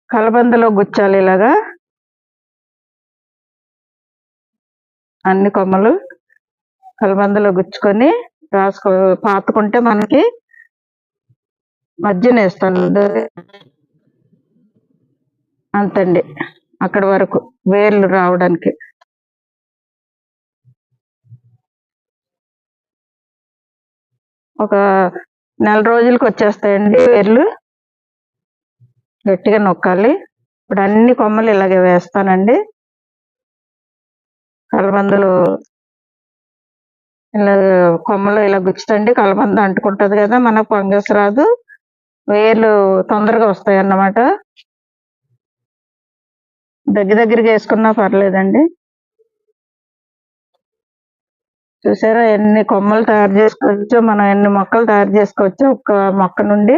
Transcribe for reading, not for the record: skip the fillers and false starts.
కలబందలో గుచ్చాలి ఇలాగా అన్ని కొమ్మలు కలబందలో గుచ్చుకొని రాసుకో పాతుకుంటే మనకి మధ్యన వేస్తాను అంతండి అక్కడి వరకు వేర్లు రావడానికి. ఒక నెల రోజులకు వచ్చేస్తాయండి వేర్లు. గట్టిగా నొక్కాలి. ఇప్పుడు అన్ని కొమ్మలు ఇలాగే వేస్తానండి. కలబందలు ఇలా కొమ్మలు ఇలా గుచ్చుతండి కలబంద అంటుకుంటది కదా, మనకు ఫంగస్ రాదు, వేర్లు తొందరగా వస్తాయి అన్నమాట. దగ్గరికి వేసుకున్నా పర్లేదండి. చూసారా ఎన్ని కొమ్మలు తయారు చేసుకోవచ్చో, మనం ఎన్ని మొక్కలు తయారు చేసుకోవచ్చో ఒక్క మొక్క నుండి.